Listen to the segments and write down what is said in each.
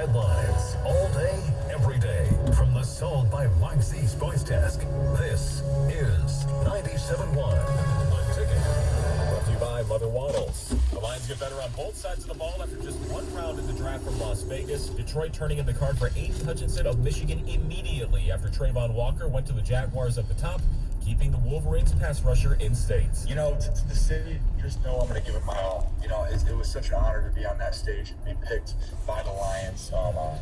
headlines all day, every day from the Sold by Mike Z Sports Desk. This is 97.1 The Ticket. Brought to you by Mother Waddles. The Lions get better on both sides of the ball after just one round in the draft from Las Vegas. Detroit turning in the card for Aiden Hutchinson of Michigan immediately after Trayvon Walker went to the Jaguars at the top, keeping the Wolverines pass rusher in state. You know, to the city, you just know I'm going to give it my all. You know, it was such an honor to be on that stage and be picked by the Lions.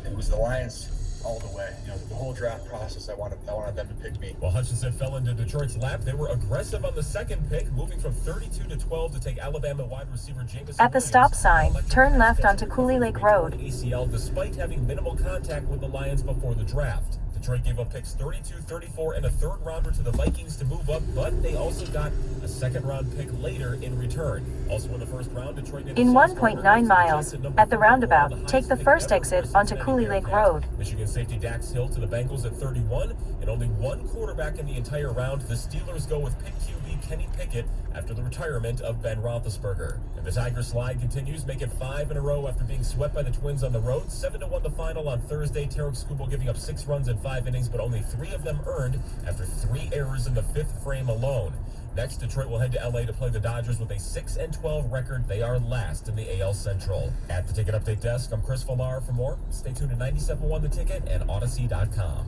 It was the Lions all the way. You know, the whole draft process, I wanted them to pick me. While Hutchinson fell into Detroit's lap, they were aggressive on the second pick, moving from 32 to 12 to take Alabama wide receiver Jameson At the stop sign, turn left onto Cooley Lake Road. ACL despite having minimal contact with the Lions before the draft. Detroit gave up picks 32, 34, and a third rounder to the Vikings to move up, but they also got a second round pick later in return. Also in the first round, Detroit in 1.9 miles, at the roundabout, take the first exit onto Cooley Lake Road. Michigan safety Dax Hill to the Bengals at 31, and only one quarterback in the entire round. The Steelers go with Pitt QB Kenny Pickett after the retirement of Ben Roethlisberger. And the Tiger slide continues, make it 5 in a row after being swept by the Twins on the road. 7-1 the final on Thursday. Tarek Skubal giving up 6 runs in 5 innings, but only 3 of them earned after 3 errors in the 5th frame alone. Next, Detroit will head to LA to play the Dodgers with a 6-12 record. They are last in the AL Central. At the Ticket Update Desk, I'm Chris Villar. For more, stay tuned to 97.1 The Ticket and Odyssey.com.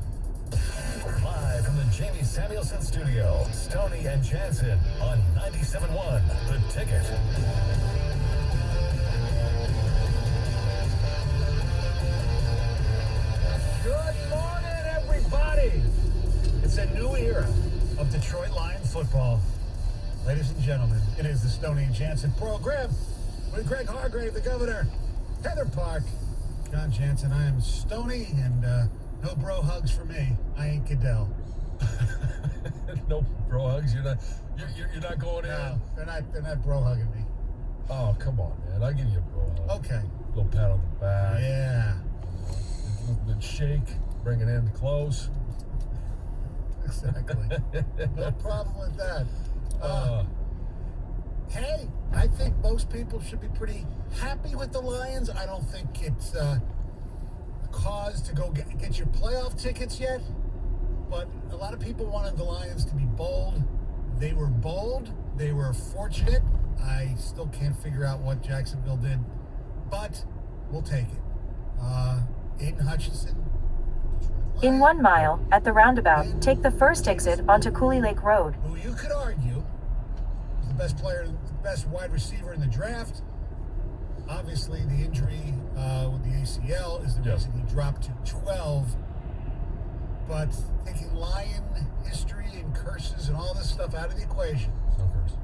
Live from the Jamie Samuelson Studio, Stoney and Jansen on 97.1 The Ticket. Good morning, everybody. It's a new era of Detroit Lions football. Ladies and gentlemen, it is the Stoney and Jansen program with Greg Hargrave, the governor, Heather Park, John Jansen. I am Stoney, and no bro hugs for me. I ain't Goodell. No bro hugs. You're not going No, in. they're not bro hugging me. Oh, come on, man. I'll give you a bro hug. Okay. Little pat on the back. Yeah. A little bit shake. Bring it in close. Exactly. No problem with that. Hey, I think most people should be pretty happy with the Lions. I don't think it's a cause to go get your playoff tickets yet, but a lot of people wanted the Lions to be bold. They were bold. They were fortunate. I still can't figure out what Jacksonville did, but we'll take it. Aiden Hutchinson. In 1 mile, at the roundabout, take the first exit onto Cooley Lake Road. Who you could argue is the best player, the best wide receiver in the draft. Obviously, the injury with the ACL is the reason he dropped to 12. But taking Lion history and curses and all this stuff out of the equation, No curse.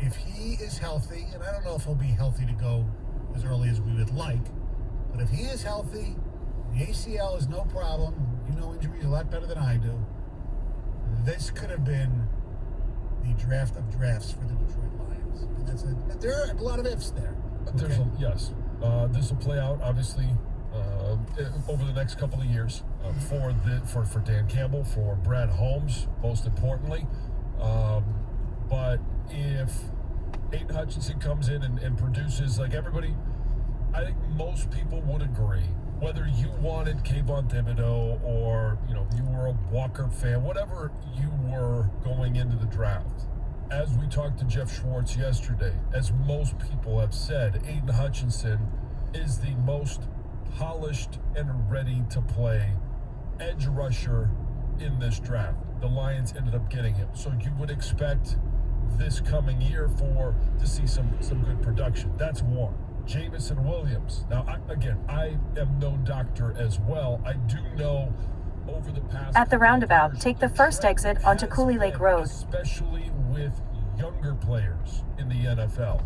if he is healthy, and I don't know if he'll be healthy to go as early as we would like, but if he is healthy, the ACL is no problem. You know injuries a lot better than I do. This could have been the draft of drafts for the Detroit Lions. And there are a lot of ifs there. There's yes. This will play out obviously over the next couple of years for Dan Campbell, for Brad Holmes, most importantly. But if Aiden Hutchinson comes in and produces like everybody, I think most people would agree. Whether you wanted Kayvon Thibodeau or you were a Walker fan, whatever you were going into the draft. As we talked to Jeff Schwartz yesterday, as most people have said, Aiden Hutchinson is the most polished and ready to play edge rusher in this draft. The Lions ended up getting him. So you would expect this coming year to see some good production. That's one. Jameson Williams. Now, I am no doctor as well. I do know over the past... At the roundabout, take the first exit onto Cooley Lake Road. Especially with younger players in the NFL,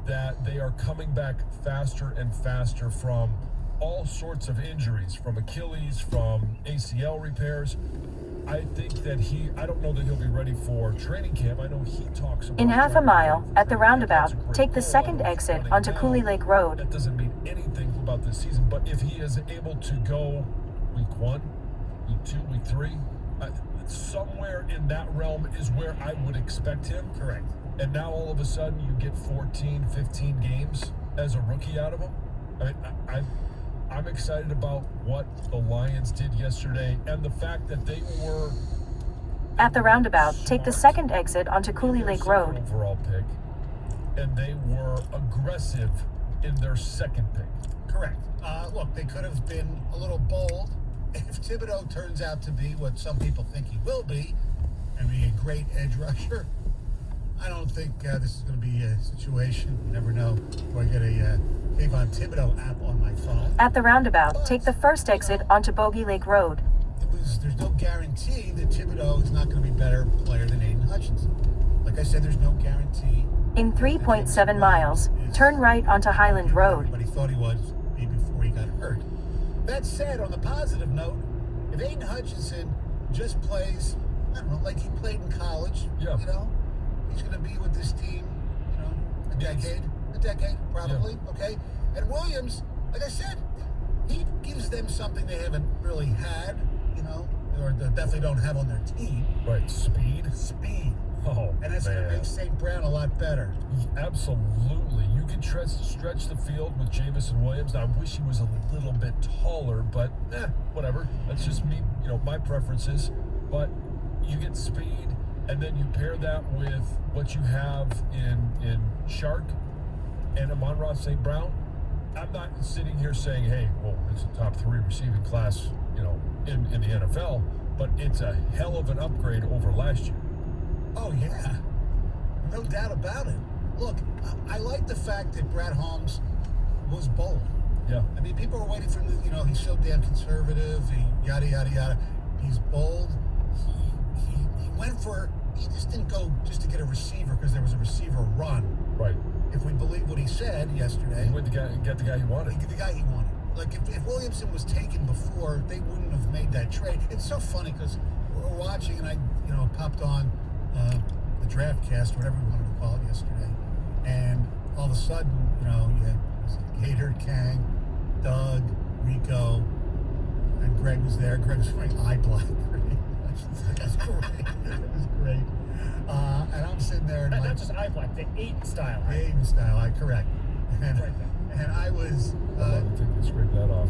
that they are coming back faster and faster from all sorts of injuries, from Achilles, from ACL repairs. I think that I don't know that he'll be ready for training camp. I know he talks about... In half a mile, at the roundabout, take the second exit onto Cooley Lake Road. That doesn't mean anything about this season, but if he is able to go week 1, week 2, week 3, somewhere in that realm is where I would expect him. Correct. And now all of a sudden you get 14, 15 games as a rookie out of him. I I'm excited about what the Lions did yesterday and the fact that they were At the roundabout, take the smart. second exit onto Cooley Lake Road. Overall pick, and they were aggressive in their second pick. Correct. Look, they could have been a little bold. If Thibodeau turns out to be what some people think he will be, and be a great edge rusher, I don't think this is going to be a situation. You never know. Where I get a Kayvon Thibodeau app on my phone. At the roundabout, take the first exit onto Bogey Lake Road. There's no guarantee that Thibodeau is not going to be a better player than Aiden Hutchinson. Like I said, there's no guarantee. In 3.7 miles, turn right onto Highland Road. But he thought he was maybe before he got hurt. That said, on the positive note, if Aiden Hutchinson just plays, I don't know, like he played in college, Yeah. you know, he's going to be with this team, you know, a decade probably, okay? And Williams, like I said, he gives them something they haven't really had, you know, or they definitely don't have on their team. Right, speed. Speed. Oh, And that's going to man. make St. Brown a lot better. Absolutely. You can stretch the field with Jamison Williams. Now, I wish he was a little bit taller, but whatever. That's just me, you know, my preferences. But you get speed, and then you pair that with what you have in Shark and Amon-Ra St. Brown. I'm not sitting here saying, hey, well, it's a top 3 receiving class, you know, in the NFL, but it's a hell of an upgrade over last year. Oh, yeah. No doubt about it. Look, I like the fact that Brad Holmes was bold. Yeah. I mean, people are waiting for him to, you know, he's so damn conservative, yada, yada, yada. He's bold. He went for, he just didn't go just to get a receiver because there was a receiver run. Right. If we believe what he said yesterday, He went to get the guy he wanted. he get the guy he wanted. Like, if Williamson was taken before, they wouldn't have made that trade. It's so funny because we're watching, and I, you know, popped on the draft cast, whatever we wanted to call it yesterday, and all of a sudden, you know, you had Gator, Kang, Doug, Rico, and Greg was there. Greg was wearing eye black. That's great. That was great. And I'm sitting there, and Not just eye black, the Aiden style. the Right? Aiden style, correct. And, Right there. and I was. I think they scraped that off.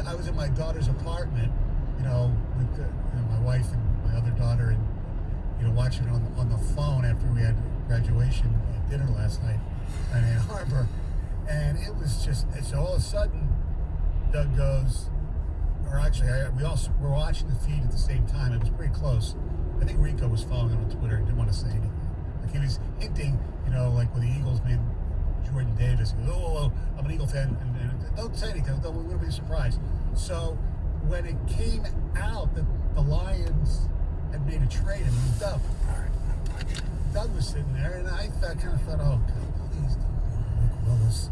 I was in my daughter's apartment, you know, with my wife and my other daughter, and you know, watching it on the phone after we had graduation at dinner last night in Ann Arbor, and it was just. So all of a sudden, Doug goes, or actually, we were watching the feed at the same time. It was pretty close. I think Rico was following him on Twitter and didn't want to say anything. Like he was hinting, you know, like when the Eagles made Jordan Davis, he goes, oh, I'm an Eagle fan, and don't say anything, we're going to be surprised. So when it came out that the Lions had made a trade and moved up, Doug was sitting there, and I kind of thought, oh, God, please don't be Luke Willis.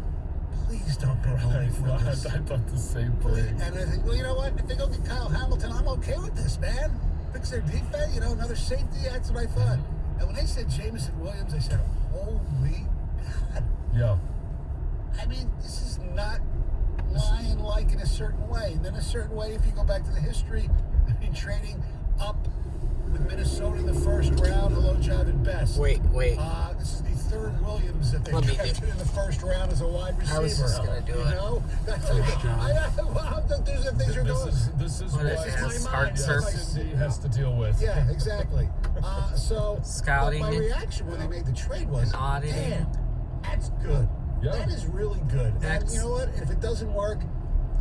Please don't be Luke Willis. I thought the same thing. And I think, well, you know what? If they go get Kyle Hamilton, I'm okay with this, man. Fix their defense, you know, another safety. That's what I thought. And when they said Jamison Williams, I said, holy God. Yeah. I mean, this is not Lion-like in a certain way. And then a certain way, if you go back to the history, I mean, trading up with Minnesota in the first round. Hello, Javin Best. Wait. This is the third Williams that they Let me drafted in the first round as a wide receiver. How is this gonna do you it? know? There's things are going. This is What what is this, my art mind. surface? Cindy has to deal with. Yeah, exactly. So Scouting my it. reaction when they made the trade was, And auditing. damn, that's good. Yeah. That is really good. And That's- you know what? If it doesn't work,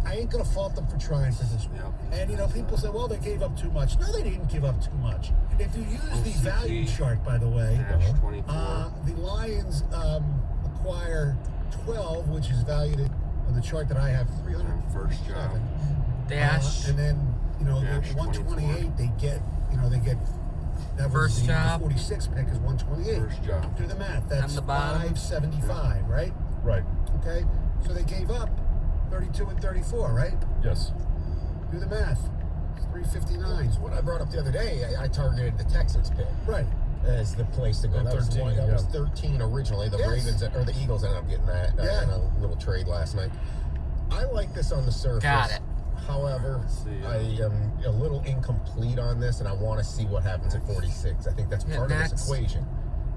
I ain't gonna fault them for trying for this one. And you know, people say, well, they gave up too much. No, they didn't give up too much. If you use the value chart, by the way, the Lions acquire 12, which is valued at, on the chart that I have, 307. Dash. And then, you know, Dash the 128 they get that was First the job. 46 pick is 128. First job. Do the math. That's the bottom. 575, right? Right. Okay. So they gave up 32 and 34, right? Yes. Do the math. It's 359. What I brought up the other day, I targeted the Texans pick Right. as the place to go. At That was 13, one. That yeah. was 13 originally. The Yes. Ravens or the Eagles ended up getting that Yeah. in a little trade last night. I like this on the surface. Got it. However, see, I am a little incomplete on this, and I want to see what happens at 46. I think that's part of next. this equation.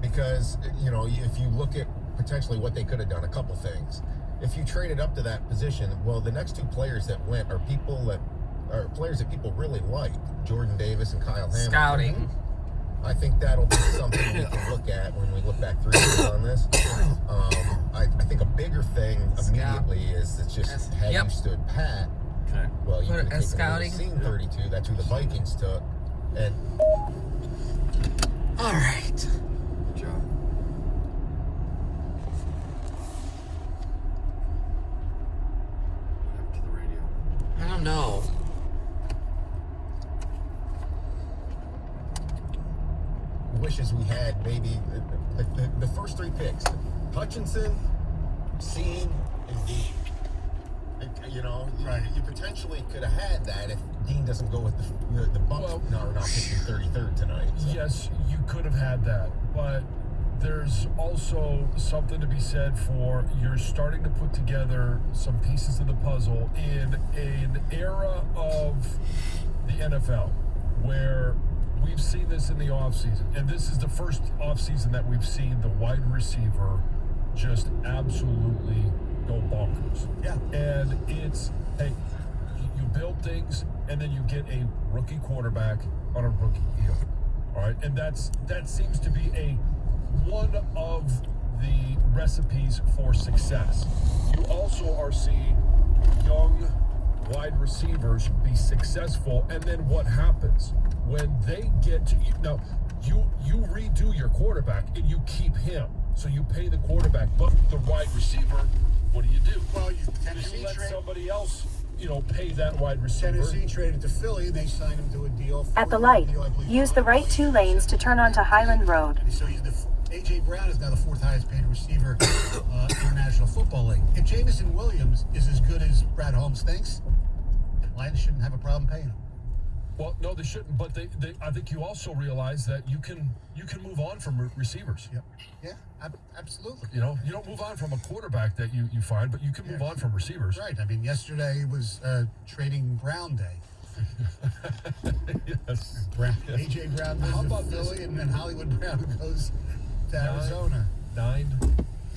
Because, you know, if you look at potentially what they could have done, a couple things. if you traded up to that position, well, the next two players that went are players that people really like, Jordan Davis and Kyle Hamilton. Scouting. I think that'll be something we can look at when we look back 3 years on this. I think a bigger thing immediately is it's just had you stood pat. Okay. Well, you Put could it have as taken scouting. scene 32. That's who the Vikings took. And All right. Good job. What happened to the radio? I don't know. wishes we had maybe the first 3 picks: Hutchinson, Sean, and Dean. You know, you potentially could have had that if Dean doesn't go with the Bucks. Well, no, we're not picking 33rd tonight. So. Yes, you could have had that, but there's also something to be said for you're starting to put together some pieces of the puzzle in an era of the NFL where we've seen this in the offseason, and this is the first offseason that we've seen the wide receiver just absolutely go bonkers. Yeah. And it's, hey, you build things, and then you get a rookie quarterback on a rookie deal. All right, and that seems to be one of the recipes for success. You also are seeing young wide receivers be successful, and then what happens when they get to now? You redo your quarterback and you keep him, so you pay the quarterback, but the wide receiver, what do? Well, You Tennessee let trade. somebody else, pay that wide receiver. Tennessee traded to Philly, and they signed him to a deal. At the light, use the right 2 lanes to turn onto Highland Road. So A.J. Brown is now the 4th highest paid receiver in the National Football League. If Jameson Williams is as good as Brad Holmes thinks, Lions shouldn't have a problem paying him. Well, no, they shouldn't. But I think you also realize that you can move on from receivers. Yep. Yeah, absolutely. You don't move on from a quarterback that you find, but you can move on from receivers. Right. I mean, yesterday was trading Brown Day. Yes. A.J. Brown How goes about to this? Philly, and then Hollywood Brown goes to Arizona. 9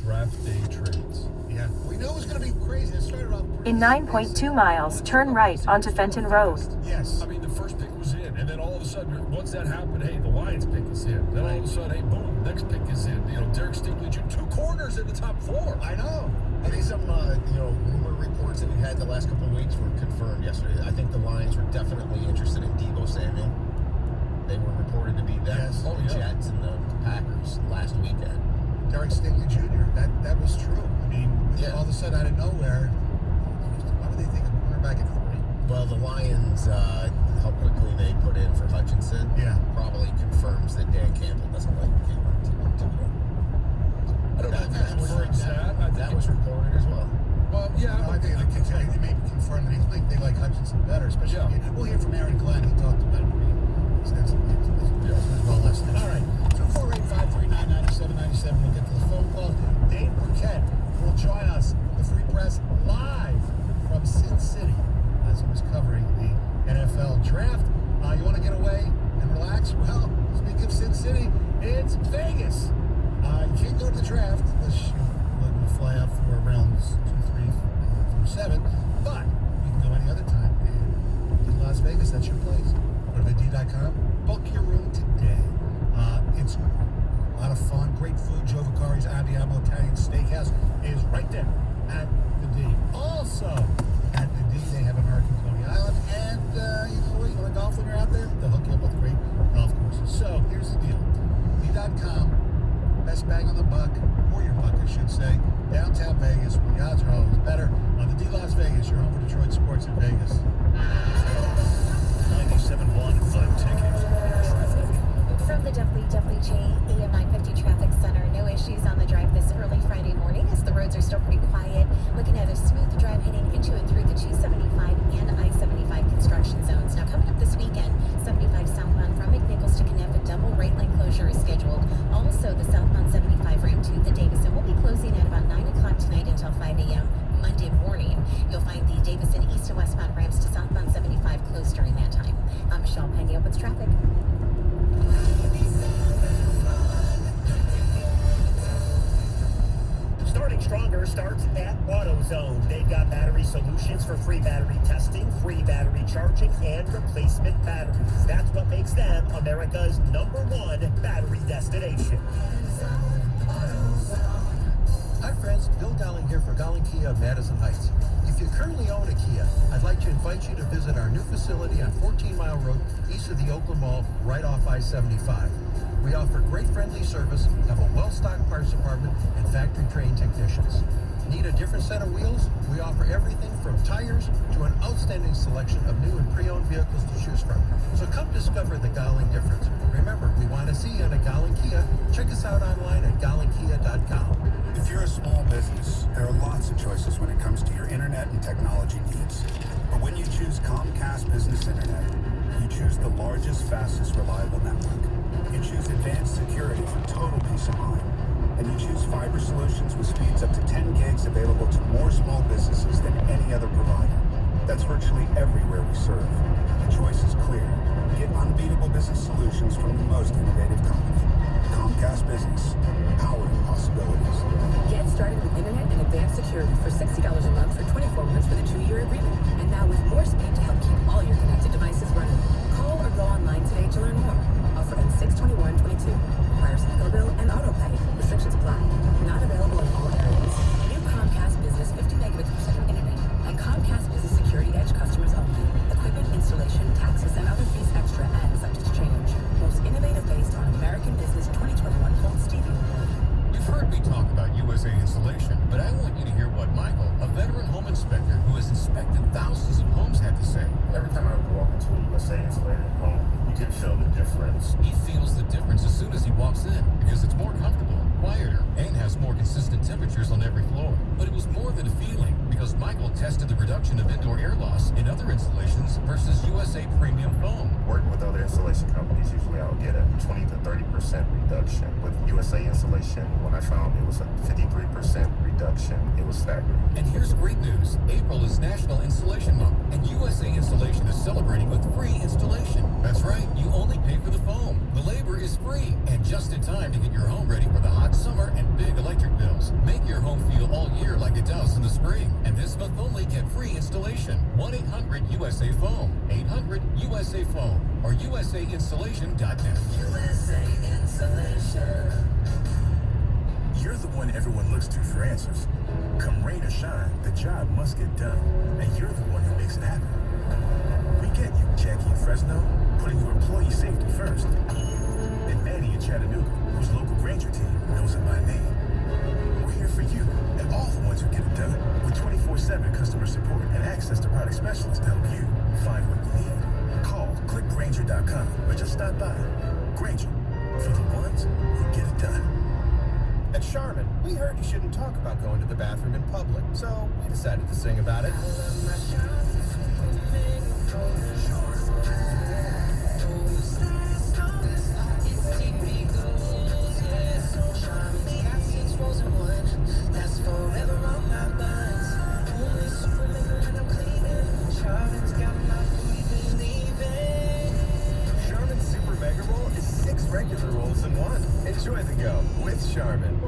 draft day trades. Yeah. We knew it was going to be crazy. It started off pretty In 9.2 miles, turn right onto Fenton Road. Yes. I mean, the first pick was in, and then all of a sudden, once that happened, hey, the Lions pick is in. Then all of a sudden, hey, boom, next pick is in. Derek Stingley, 2 corners in the top 4. I know. I think some rumor reports that we had the last couple of weeks were confirmed yesterday. I think the Lions were definitely interested in Deebo Samuel. They were reported to be them, Yes. the Oh, yeah. Jets and the Packers last weekend. Derek Stingley Jr. That was true. I mean, all of a sudden out of nowhere, why would they think a cornerback at 3? Well, the Lions, how quickly they put in for Hutchinson, probably confirms that Dan Campbell doesn't like Cameron Thibodeau. I don't know if it confirms that. I think That was reported as well. Well, yeah. No, I think they may confirm that they like Hutchinson better, especially. Yeah. We'll hear from Aaron Glenn. He talked about it pretty extensively as well last night. All right, 248-539-9797. We'll get to the phone call. Dave Burkett will join us, the Free Press, live from Sin City as he was covering the NFL draft. You want to get away and relax? Well, speaking of Sin City, it's Vegas. You can't go to the draft unless you fly out for rounds 2, 3, 4, 7, but you can go any other time. And in Las Vegas, that's your place. Go to thed.com, book your room today. It's a lot of fun, great food. Joe Vicari's Abbiamo Italian Steakhouse is right there at the D. Also, at the D, they have American Coney Island, and you want to golf when you're out there? They'll hook you up with great golf courses. So here's the deal: D.com, best bang on the buck, or your buck, I should say. Downtown Vegas, where the odds are always better. On the D Las Vegas, your home for Detroit sports in Vegas. 97.1 tickets. Traffic. From the WWJ AM 950 Traffic Center, no issues on the drive this early Friday morning as the roads are still pretty quiet. Looking at a smooth drive heading into and through the 275 and I-75 construction zones. Now coming up this weekend, 75 southbound from McNichols to Connect, a double right lane closure is scheduled. Also, the southbound 75 ramp to the Davison will be closing at about 9 o'clock tonight until 5 a.m. Monday morning. You'll find the Davison east and westbound ramps to southbound 75 closed during that time. I'm Michelle Pena with traffic. Starting stronger summer starts at AutoZone. They've got battery solutions for free battery testing, free battery charging, and replacement batteries. That's what makes them America's #1 battery destination. Hi friends, Bill Dowling here for Dowling Kia of Madison Heights. If you currently own a Kia, I'd like to invite you to visit our new facility on 14 Mile Road, east of the Oakland Mall, right off I-75. We offer great friendly service, have a well-stocked parts department, and factory-trained technicians. Need a different set of wheels? We offer everything from tires to an outstanding selection of new and pre-owned vehicles to choose from. So come discover the Dowling difference. Remember, we want to see you in a Dowling Kia. Check us out online at dowlingkia.com. If you're a small business, there are lots of choices when it comes to your internet and technology needs. But when you choose Comcast Business Internet, you choose the largest, fastest, reliable network. You choose advanced security for total peace of mind. And you choose fiber solutions with speeds up to 10 gigs available to more small businesses than any other provider. That's virtually everywhere we serve. The choice is clear. Get unbeatable business solutions from the most innovative company. Comcast Business. Powering possibilities. Get started with internet and advanced security for $60 a month for 24 months with a 2-year agreement. And now with more speed to help keep all your connected devices running. Call or go online today to learn more. Offer ends 6/21/22. Requires single bill and auto pay. Restrictions apply. Not available in all areas. New Comcast Business 50 megabits per second internet and Comcast Business Security Edge customers only. Equipment installation, taxes, and other fees extra and subject to change. Most innovative based on American Business 2021 Gold Stevie. You've heard me talk about USA Insulation, but I want you to hear what Michael, a veteran home inspector who has inspected thousands of homes, had to say. Every time I walk into a USA Insulated home, you can feel the difference. He feels the difference as soon as he walks in because it's more comfortable, quieter, and has more consistent temperatures on every floor. But it was more than a feeling because Michael tested the reduction of indoor air loss in other installations versus USA Premium Foam. Working with other installation companies, usually I'll get a 20 to 30% reduction. With USA Insulation, when I found it was a 53% reduction, it was staggering. And here's great news. April is National Installation Month, and USA Installation is celebrating with free installation. That's right, you only pay for the foam. The labor is free, and just in time to get your home ready for the hot summer and big electric bills. Make your home feel all year like it does in the spring. And this month only, get free installation. 1-800-USA-FOAM. 800-USA-FOAM. Or USAinstallation.net. USA Insulation. You're the one everyone looks to for answers. Come rain or shine, the job must get done. And you're the one who makes it happen. We get you, Jackie in Fresno, putting your employee safety first. And Manny in Chattanooga, whose local Granger team knows it by name. We're here for you and all the ones who get it done. With 24/7 customer support and access to product specialists to help you find what you need. Call, click Granger.com, or just stop by. Granger, for the ones who get it done. At Charmin, we heard you shouldn't talk about going to the bathroom in public, so we decided to sing about it. Charmin's Super Mega Roll is 6 regular rolls in one. Enjoy the go with Charmin.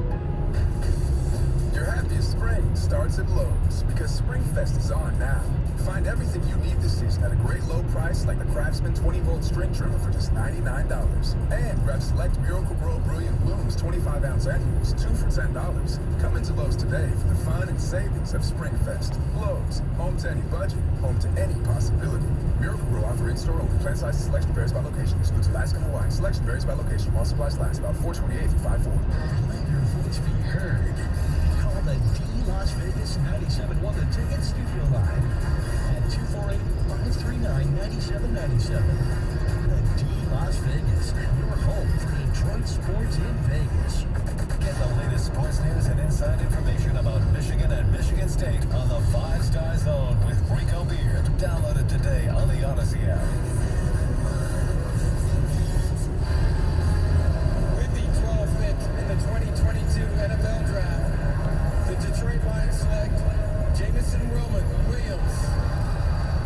Your happiest spring starts at Lowe's because Spring Fest is on now. Find everything you need this season at a great low price like the Craftsman 20-volt string trimmer for just $99. And grab select Miracle-Gro Brilliant Blooms 25-ounce annuals, 2 for $10. Come into Lowe's today for the fun and savings of Spring Fest. Lowe's, home to any budget, home to any possibility. Miracle-Gro offer in-store only. Plant size selection varies by location. Excludes Alaska and Hawaii. Selection varies by location. While supplies last about 4/28 through 5/4. Let your voice be heard. Call the D Las Vegas 97 the ticket studio line at 248-539-9797. The D Las Vegas, your home for Detroit sports in Vegas. Get the latest sports news and inside information about Michigan and Michigan State on the 5-Star Zone with Rico Beard. Download it today on the Odyssey app. With the 12th pick in the 2022 NFL Draft, the Detroit Lions select Jamison Williams,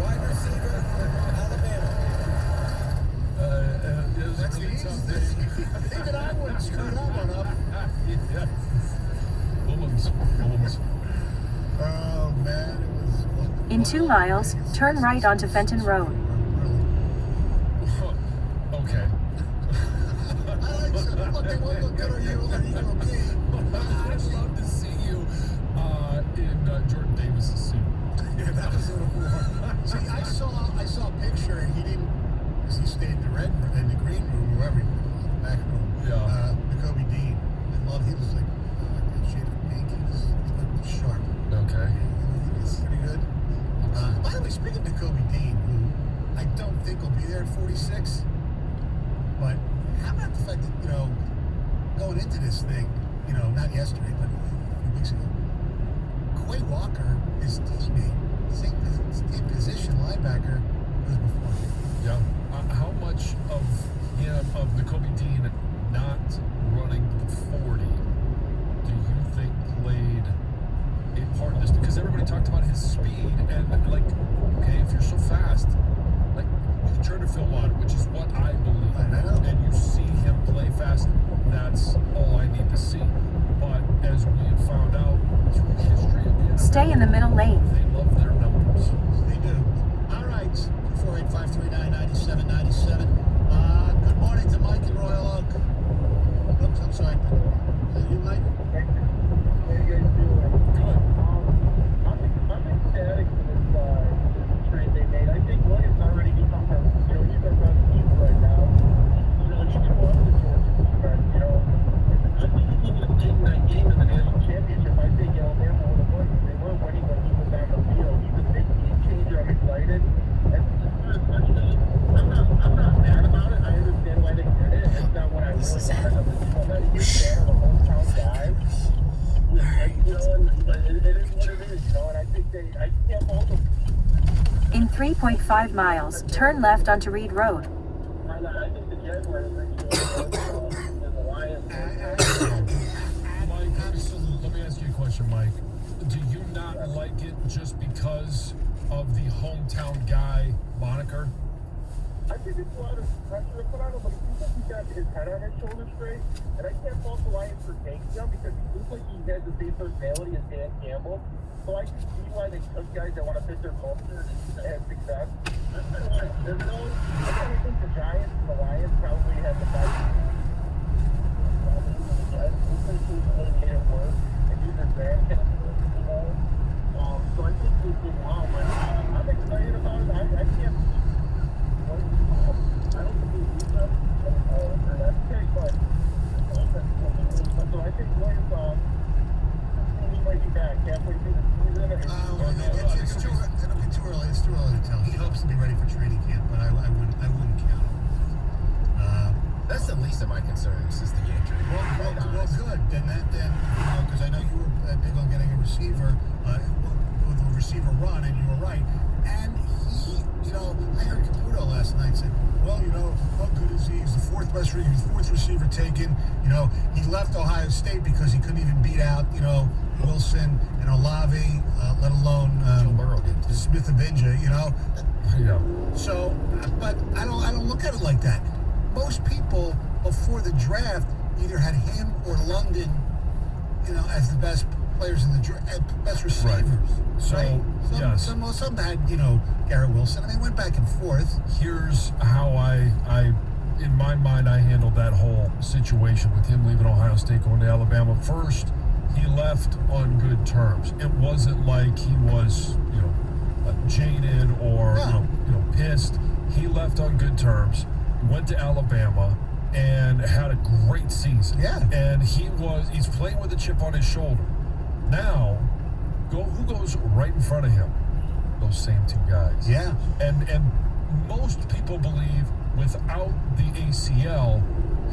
wide receiver, Alabama. That's easy. Even I wouldn't screw that one up. Yeah. Williams. In 2 miles, turn right onto Fenton Road. Okay. I'd love to see you in Jordan Davis's suit. Yeah, that was a little more. See, I saw a picture, and he didn't, because he stayed in the red room, in the green room, wherever, the back room. Yeah. Kobe Dean. I love, he was like a shade of pink. He looked sharp. Okay. He was pretty good. By the way, speaking to Kobe Dean, who I don't think will be there at 46, but how about the fact that, going into this thing, not yesterday, but a few weeks ago, Quay Walker, his teammate, same position linebacker was before him. Yeah. How much of the Kobe Dean not running the 40 do you think played a part in this? Because everybody talked about his speed and like, okay, if you're so fast, like you can turn to film on it, which is what I believe, and you see him play fast. That's all I need to see. But as we have found out through history of the NFL, Stay in the middle lane. they love their numbers. They do. All right. 485-339-9797. Good morning to Mike in Royal Oak. Oops, I'm sorry. Is it you, Mike? How you guys doing? Good. I'm ecstatic for this trade they made. I think Williams already become he's our best team right now. He can go up to Georgia defense, I think if he would have taken that game in the national championship, I think Alabama would have won. They were winning when he was on the field. He's a big game changer. I'm excited. And I'm not mad about it. I understand why they did it. It's not what I really wanted. I'm not a huge fan of a hometown guy. But it is what it is, and I think I can't fault them. In 3.5 miles, turn left onto Reed Road. I think the Jaguars are the Lions. Mike, let me ask you a question, Mike. Do you not like it just because of the hometown guy moniker? I think it's a lot of pressure to put on him, but he seems like he got his head on his shoulders straight, and I can't fault the Lions for taking him because he looks like he has the same personality as Dan Campbell. So I can see why they took guys that want to fit their culture and have success. I think the Giants and the Lions probably have the best. They made it work and use their grandkids. So I think they did well, but I'm excited about it. I can't. I don't think we beat them, and that's okay, but so I think Williams, he might be back halfway through the season. It'll be too early. It's too early to tell. He hopes to be ready for training camp, but I wouldn't count him. That's the least of my concerns is the injury. Well, good. Then because I know you were big on getting a receiver with a receiver run, and you were right. And he, I heard Caputo last night said, well, how good is he? He's the fourth receiver taken. He left Ohio State because he couldn't even beat out, Wilson and Olave, let alone Joe Burrow did too. Smith and Binja, Yeah. So, but I don't look at it like that. Most people before the draft either had him or London, as the best players in the draft, best receivers. Right. So, right? yes. Some had, Garrett Wilson. I mean, went back and forth. Here's how I in my mind, I handled that whole situation with him leaving Ohio State, going to Alabama. First, he left on good terms. It wasn't like he was, jaded or, pissed. He left on good terms, went to Alabama, and had a great season. Yeah. And he's playing with a chip on his shoulder. Now, who goes right in front of him? Those same two guys. Yeah. And most people believe without the ACL,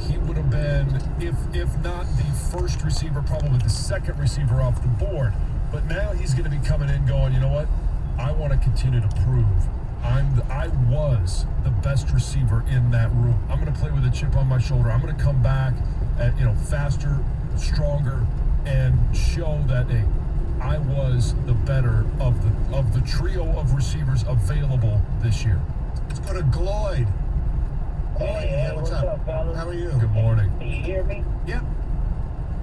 he would have been, if not the first receiver, probably the second receiver off the board. But now he's going to be coming in going, you know what? I want to continue to prove I was the best receiver in that room. I'm going to play with a chip on my shoulder. I'm going to come back at, faster, stronger, and show that, hey, I was the better of the trio of receivers available this year. Let's go to Gloyd. Hey, what's up, fellas? How are you? Good morning. Can you hear me? Yep.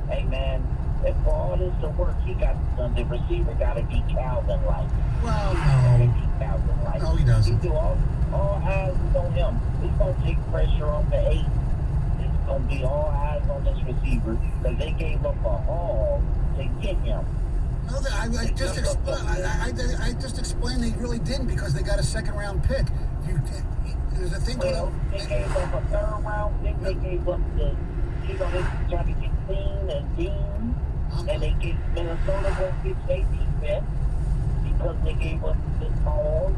Hey, man, as far all this to work, the receiver got to be Calvin-like. Well, no. Calvin-like. No, he doesn't. He do all eyes is on him. He's going to take pressure off the 8. It's going to be all eyes on this receiver because they gave up a haul to get him. No, I just explained they really didn't because they got a second-round pick. There's a thing called... They gave up a third-round pick. They gave up they tried to get Clean and Dean. And they gave Minnesota won't get their defense because they gave up this haul.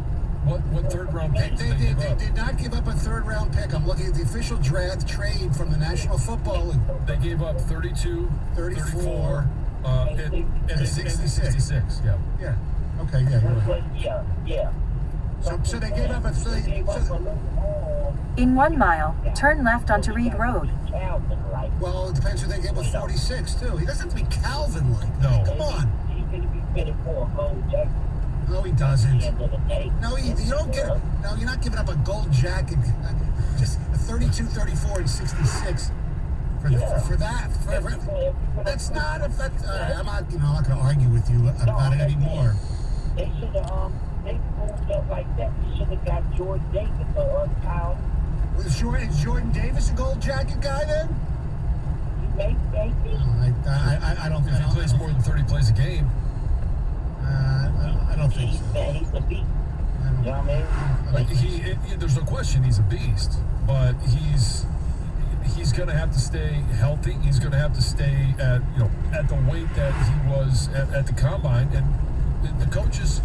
What third-round pick They did not give up a third-round pick. I'm looking at the official draft trade from the National Football League. They gave up 32, 34, and 66. Yeah. Yeah. Okay, yeah, you're right. Yeah. So they gave up a... In 1 mile, turn left onto Reed Road. Well, it depends who they get with 46, too. He doesn't have to be Calvin-like. No. Come on. He's going to be fitted for a gold jacket. No, he doesn't. No, you don't get... No, you're not giving up a gold jacket. Just a 32, 34, and 66. For that. That's not... I'm not going to argue with you about it anymore. They should have... They moved up like that. They should have got Jordan Davis or Kyle. Is Jordan Davis a gold jacket guy then? Maybe. I don't think he plays more than 30 plays a game. I don't think so. He's a beast. You know what I mean? There's no question he's a beast, but he's going to have to stay healthy. He's going to have to stay at the weight that he was at the combine, and the coaches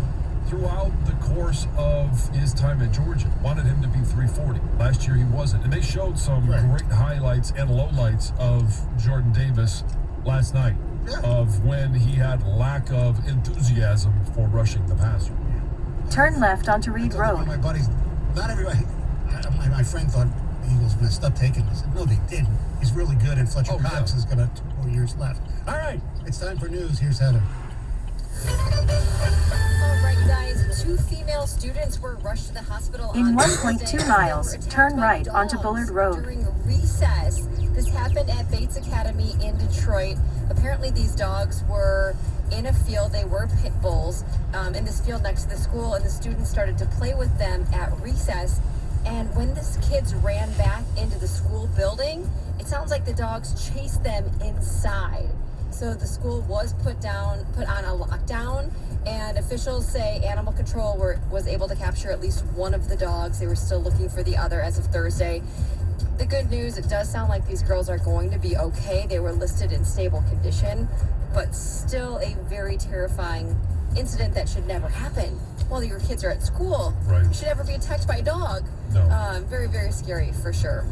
throughout the course of his time at Georgia wanted him to be 340. Last year he wasn't. And they showed some great highlights and lowlights of Jordan Davis last night of when he had lack of enthusiasm for rushing the passer. Turn left onto Reed Road. My buddies, not everybody, my friend thought the Eagles messed up taking this. No, they didn't. He's really good, and Fletcher Cox has got 2 more years left. All right, it's time for news. Here's Heather. All right, guys. 2 female students were rushed to the hospital in on 1.2 miles. Turn right onto Bullard Road. During recess. This happened at Bates Academy in Detroit. Apparently, these dogs were in a field. They were pit bulls in this field next to the school, and the students started to play with them at recess. And when these kids ran back into the school building, it sounds like the dogs chased them inside. So the school was put on a lockdown, and officials say animal control was able to capture at least one of the dogs. They were still looking for the other as of Thursday. The good news, it does sound like these girls are going to be okay. They were listed in stable condition, but still a very terrifying incident that should never happen while your kids are at school. Right. You should never be attacked by a dog. No. Very, very scary for sure.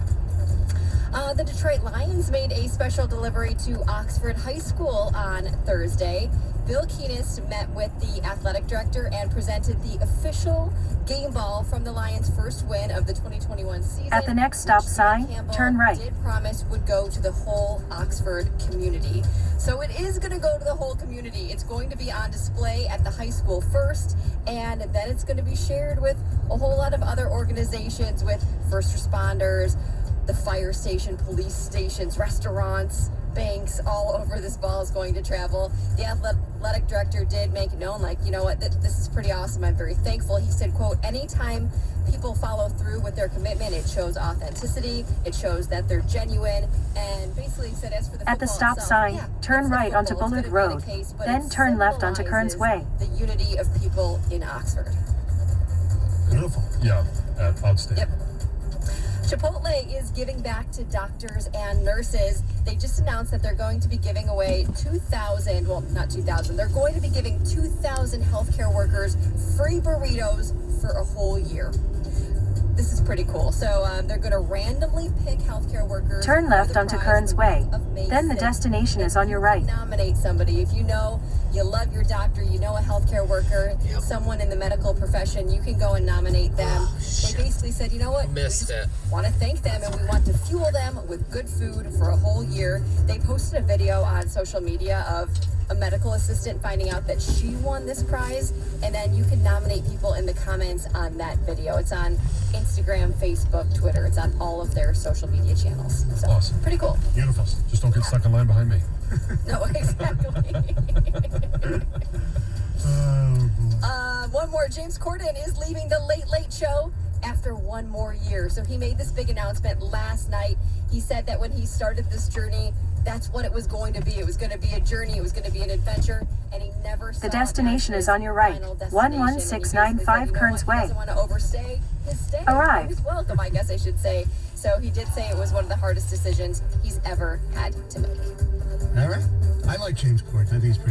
The Detroit Lions made a special delivery to Oxford High School on Thursday. Bill Keenist met with the athletic director and presented the official game ball from the Lions' first win of the 2021 season. At the next stop sign, turn right. Did promise would go to the whole Oxford community. So it is going to go to the whole community. It's going to be on display at the high school first, and then it's going to be shared with a whole lot of other organizations, with first responders, the fire station, police stations, restaurants, banks, all over. This ball is going to travel. The athletic director did make it known, like, you know what, this is pretty awesome. I'm very thankful. He said, quote, anytime people follow through with their commitment, it shows authenticity, it shows that they're genuine, and basically said as for the at the stop itself, sign, turn right onto Bullard Road, then turn left onto Kearns Way. The unity of people in Oxford. Beautiful. Yeah, outstanding. Yep. Chipotle is giving back to doctors and nurses. They just announced that they're going to be giving away 2,000, well, not 2,000, they're going to be giving 2,000 healthcare workers free burritos for a whole year. This is pretty cool. So they're going to randomly pick healthcare workers. Turn left onto Kearns Way. Then the destination is on your right. Nominate somebody. If you know you love your doctor, you know a healthcare worker, someone in the medical profession, you can go and nominate them. They basically said, you know what? Missed it. Want to thank them, and we want to fuel them with good food for a whole year. They posted a video on social media of a medical assistant finding out that she won this prize, and then you can nominate people in the comments on that video. It's on Instagram, Facebook, Twitter. It's on all of their social media channels. So Awesome. pretty cool. Beautiful. Just don't get stuck in line behind me. No, exactly. One more. James Corden is leaving the Late Late Show after one more year. So he made this big announcement last night. He said that when he started this journey, that's what it was going to be. It was going to be a journey. It was going to be an adventure. And he never saw The destination is on your right. 11695 Kearns Way. He doesn't want to overstay his stay. Arrive. He's welcome, I guess I should say. So he did say it was one of the hardest decisions he's ever had to make. All right. I like James Corden. I think he's pretty